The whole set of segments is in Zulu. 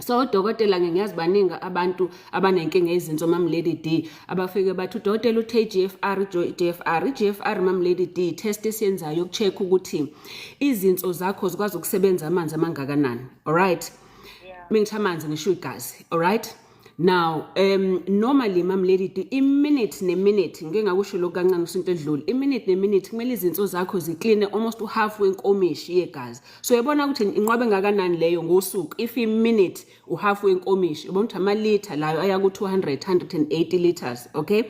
So udokotela ngiyazi baningi abantu abanenkinga yezinso Mam Lady D abafike bathi udokotela uthe GFR Mam Lady D test esiyenzayo yokucheck ukuthi izinso zakho zikwazi ukusebenza amanzi amangakanani. All right, mingithi amanzi ngisho igazi. All right, now normally Mam Lady D iminute neminute ngeke ngakusho lokho kancane usinto edlule iminute neminute kumele izinso zakho zikline almost half wenkomishi yegazi. So uyabona ukuthi inqwaba engakanani leyo ngosuku if iminute half wenkomishi ubona ukuthi amalitha layo aya ku 180 liters. Okay,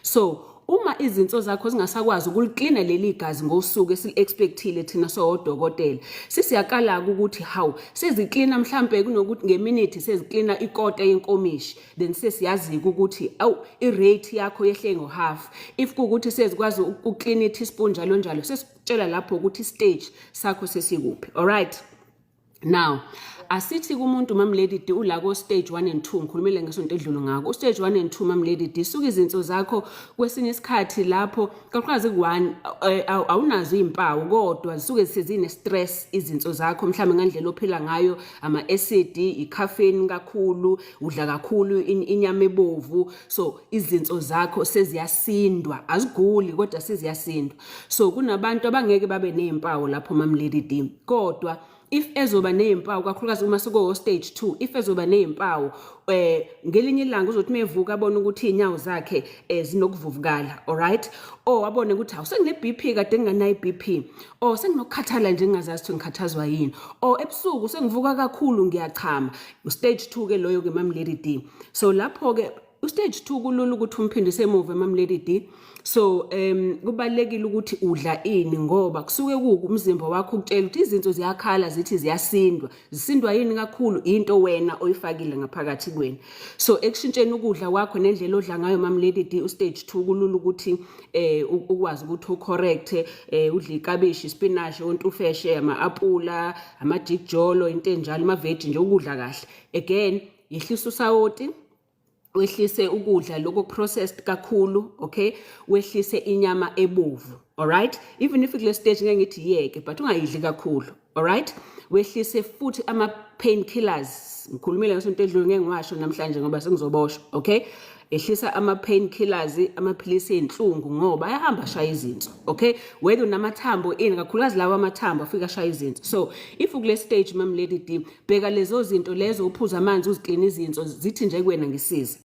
so uma izinso zakho zingasakwazi ukuliklina leli gazi ngosuku esili-expectile thina sodokotela sisiyakala ukuthi hawu seziklina mhlambe kunokuthi ngeminute seziklina ikota yenkomishi then sesiyazi ukuthi awu irate yakho yehle ngo-half if kuukuthi sezikwazi ukuklina i-teaspoon njalo njalo sesitshela lapho ukuthi istage sakho sesikuphi. All right, now asithi kumuntu Mam Lady D ulako stage 1 and 2 ngikhulumile ngesonto edlule ngako stage 1 and 2 Mam Lady D suka izinso zakho kwesinye isikhathi lapho kakhulukazi ku1 awunazo izimpawu kodwa zisuke sezine stress izinso zakho mhlawumbe ngandlela ophila ngayo ama acid icaffeine kakhulu udla kakhulu inyama ebovu so izinso zakho seziyasindwa aziguli kodwa seziyasindwa. So kunabantu abangeke babe nezimpawu lapho Mam Lady D kodwa if ezoba nezimpawu kakhulukazi uma siko stage 2 if ezoba nezimpawu ngelinye ilanga uzothi mevuka abone ukuthi inyawo zakhe zinokuvuvukala. All right, abone ukuthi awusengine BP kade nginganayi BP senginokukhathala nje ngingazazi ukuthi ngikhathazwa yini ebusuku sengivuka kakhulu ngiyachama stage 2 ke loyo ke Mam Lady D. So lapho ke stage 2 kulula ukuthi umphindise emuva Mam Lady D. So kubalekile ukuthi udla ini ngoba kusuke umzimba wakho ukutshela ukuthi izinto ziyakhala zithi ziyasindwa zisindwa yini kakhulu into wena oyifakile ngaphakathi kweni. So ekushintsheni ukudla kwakho nendlela odla ngayo Mam Lady D stage 2 kulula ukuthi ukwazi ukuthi ucorrect udla ikabishi ispinach ontufeshe ama-apula amajikjolo into enjalo ama-veg nje ukudla kahle again yehlisa usawoti wehlise ukudla lokho processed kakhulu. Okay, wehlise inyama ebovu. All right, even if kule stage ngeke ngithi yeke but ungayidli kakhulu. All right, wehlise futhi ama painkillers ngikhulumile ngesonto edlule ngeke ngiwasho namhlanje ngoba sengizoboshwa. Okay, ehlisa ama painkillers amaphilisi enhlungu ngoba ayahamba ashaya izinso. Okay, whether unamathambo ini kakhulukazi lawa amathambo afika ashaya izinso. So if ukule stage Mam Lady D bheka lezo zinto lezo uphuza amanzi uziklina izinso zithi nje kuwena ngisiza.